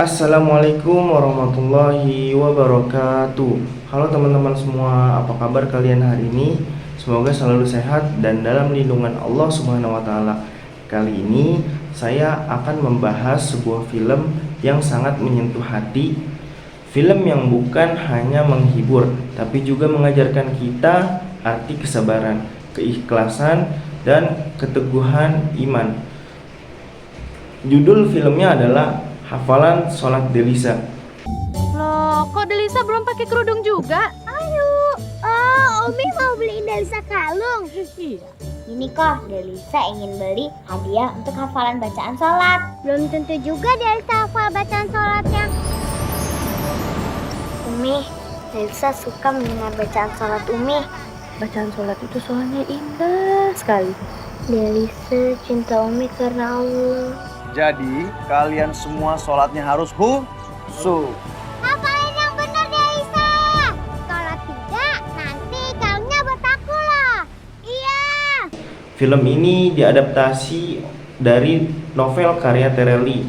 Assalamualaikum warahmatullahi wabarakatuh. Halo teman-teman semua, apa kabar kalian hari ini? Semoga selalu sehat dan dalam lindungan Allah Subhanahu wa taala. Kali ini saya akan membahas sebuah film yang sangat menyentuh hati. Film yang bukan hanya menghibur, tapi juga mengajarkan kita arti kesabaran, keikhlasan, dan keteguhan iman. Judul filmnya adalah Hafalan Sholat Delisa. Loh, kok Delisa belum pakai kerudung juga? Ayo, oh, Umi mau beliin Delisa kalung. Iya. Ini kok Delisa ingin beli hadiah untuk hafalan bacaan sholat. Belum tentu juga Delisa hafal bacaan sholatnya. Umi, Delisa suka mendengar bacaan sholat Umi. Bacaan sholat itu soalnya indah sekali. Delisa cinta Umi karena Allah. Jadi kalian semua sholatnya harus khusyuk. Hafalin yang benar Delisa. Kalau tidak, nanti kalungnya buat aku loh. Iya. Film ini diadaptasi dari novel karya Tereli,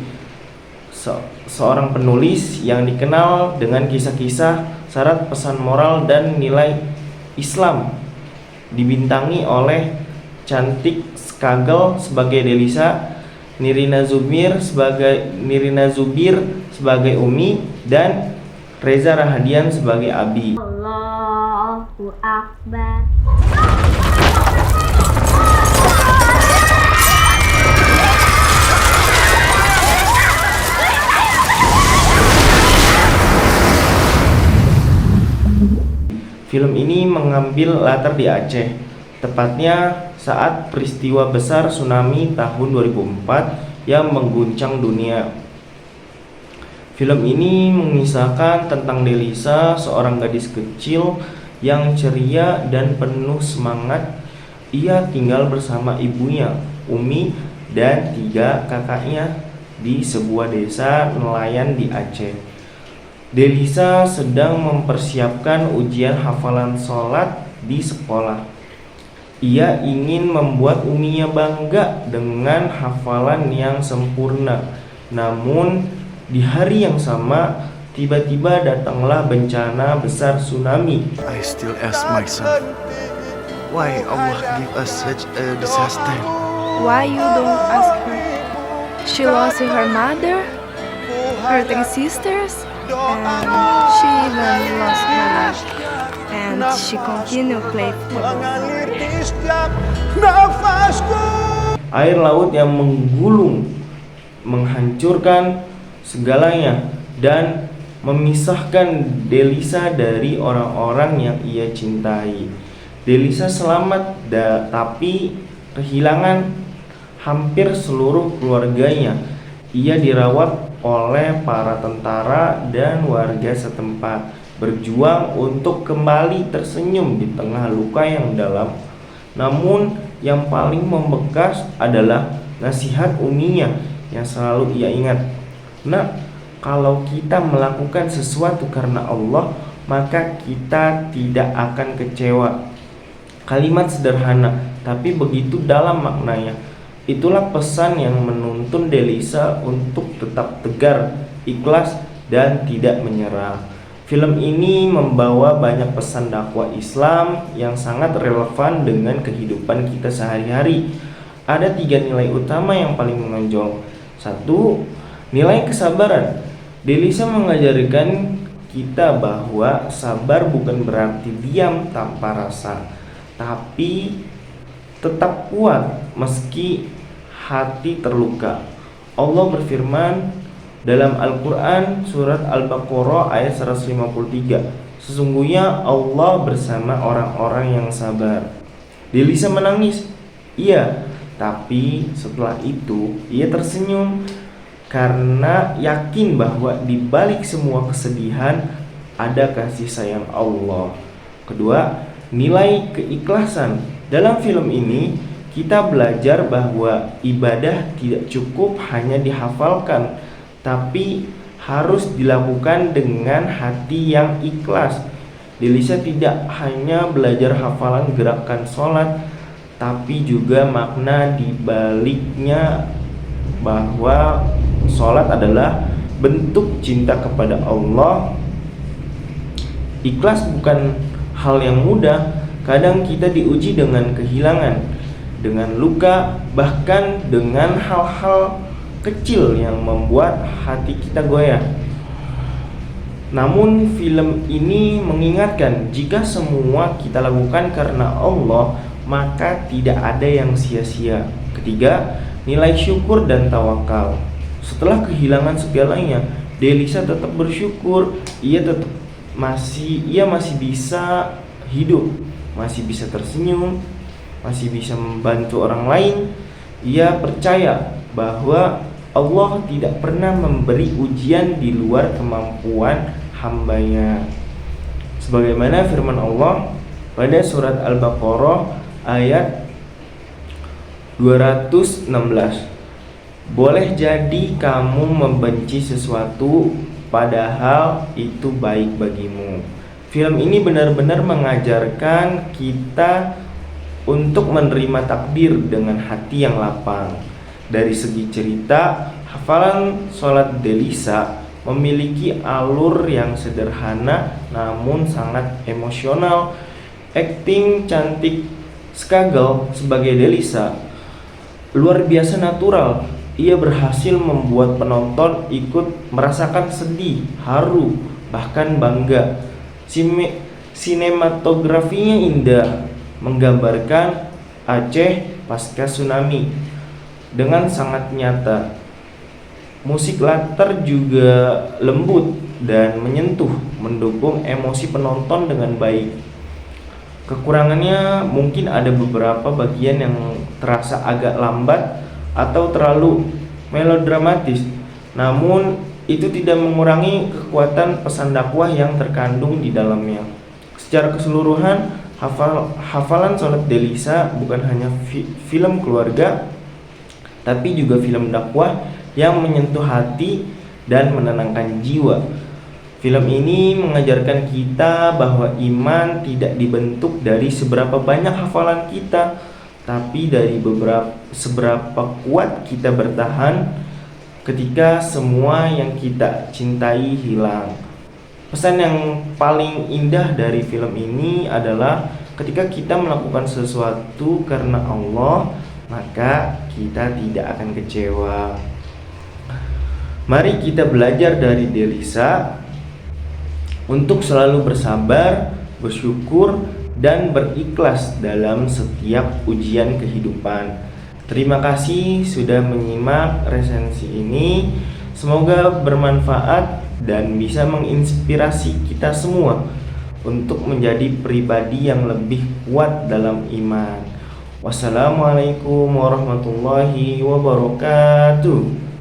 seorang penulis yang dikenal dengan kisah-kisah syarat pesan moral dan nilai Islam. Dibintangi oleh Cantik Skagel sebagai Delisa, Nirina Zubir sebagai Umi, dan Reza Rahadian sebagai Abi. Allahu Akbar. Film ini mengambil latar di Aceh, tepatnya saat peristiwa besar tsunami tahun 2004 yang mengguncang dunia. Film ini mengisahkan tentang Delisa, seorang gadis kecil yang ceria dan penuh semangat. Ia tinggal bersama ibunya, Umi, dan 3 kakaknya di sebuah desa nelayan di Aceh. Delisa sedang mempersiapkan ujian hafalan sholat di sekolah. Ia ingin membuat Uminya bangga dengan hafalan yang sempurna. Namun di hari yang sama, tiba-tiba datanglah bencana besar tsunami. I still ask myself, why Allah give us such a disaster? Why you don't ask her? She lost her mother, her 3 sisters, and she even lost her life. And she continue play football. Air laut yang menggulung menghancurkan segalanya dan memisahkan Delisa dari orang-orang yang ia cintai. Delisa selamat tapi kehilangan hampir seluruh keluarganya. Ia dirawat oleh para tentara dan warga setempat, berjuang untuk kembali tersenyum di tengah luka yang dalam. Namun yang paling membekas adalah nasihat Uminya yang selalu ia ingat. Nah, kalau kita melakukan sesuatu karena Allah, maka kita tidak akan kecewa. Kalimat sederhana, tapi begitu dalam maknanya. Itulah pesan yang menuntun Delisa untuk tetap tegar, ikhlas, dan tidak menyerah. Film ini membawa banyak pesan dakwah Islam yang sangat relevan dengan kehidupan kita sehari-hari. Ada 3 nilai utama yang paling menonjol. 1. Nilai kesabaran. Delisa mengajarkan kita bahwa sabar bukan berarti diam tanpa rasa, tapi tetap kuat meski hati terluka. Allah berfirman dalam Al-Quran surat Al-Baqarah ayat 153, sesungguhnya Allah bersama orang-orang yang sabar. Delisa menangis, iya, tapi setelah itu ia tersenyum karena yakin bahwa di balik semua kesedihan ada kasih sayang Allah. Kedua, nilai keikhlasan. Dalam film ini kita belajar bahwa ibadah tidak cukup hanya dihafalkan, tapi harus dilakukan dengan hati yang ikhlas. Delisa tidak hanya belajar hafalan gerakan sholat, tapi juga makna di baliknya, bahwa sholat adalah bentuk cinta kepada Allah. Ikhlas bukan hal yang mudah. Kadang kita diuji dengan kehilangan, dengan luka, bahkan dengan hal-hal kecil yang membuat hati kita goyah. Namun film ini mengingatkan, jika semua kita lakukan karena Allah, maka tidak ada yang sia-sia. Ketiga, nilai syukur dan tawakal. Setelah kehilangan segalanya, Delisa tetap bersyukur. Ia masih bisa hidup, masih bisa tersenyum, masih bisa membantu orang lain. Ia percaya bahwa Allah tidak pernah memberi ujian di luar kemampuan hambanya. Sebagaimana firman Allah pada surat Al-Baqarah ayat 216, boleh jadi kamu membenci sesuatu padahal itu baik bagimu. Film ini benar-benar mengajarkan kita untuk menerima takdir dengan hati yang lapang. Dari segi cerita, hafalan sholat Delisa memiliki alur yang sederhana namun sangat emosional. Akting cantik Skagel sebagai Delisa luar biasa natural. Ia berhasil membuat penonton ikut merasakan sedih, haru, bahkan bangga. Sinematografinya indah, menggambarkan Aceh pasca tsunami dengan sangat nyata. Musik latar juga lembut dan menyentuh, mendukung emosi penonton dengan baik. Kekurangannya mungkin ada beberapa bagian yang terasa agak lambat atau terlalu melodramatis, namun itu tidak mengurangi kekuatan pesan dakwah yang terkandung di dalamnya. Secara keseluruhan, hafalan sholat Delisa bukan hanya film keluarga, tapi juga film dakwah yang menyentuh hati dan menenangkan jiwa. Film ini mengajarkan kita bahwa iman tidak dibentuk dari seberapa banyak hafalan kita, tapi dari seberapa kuat kita bertahan ketika semua yang kita cintai hilang. Pesan yang paling indah dari film ini adalah ketika kita melakukan sesuatu karena Allah, maka kita tidak akan kecewa. Mari kita belajar dari Delisa untuk selalu bersabar, bersyukur, dan berikhlas dalam setiap ujian kehidupan. Terima kasih sudah menyimak resensi ini. Semoga bermanfaat dan bisa menginspirasi kita semua untuk menjadi pribadi yang lebih kuat dalam iman. Wassalamualaikum warahmatullahi wabarakatuh.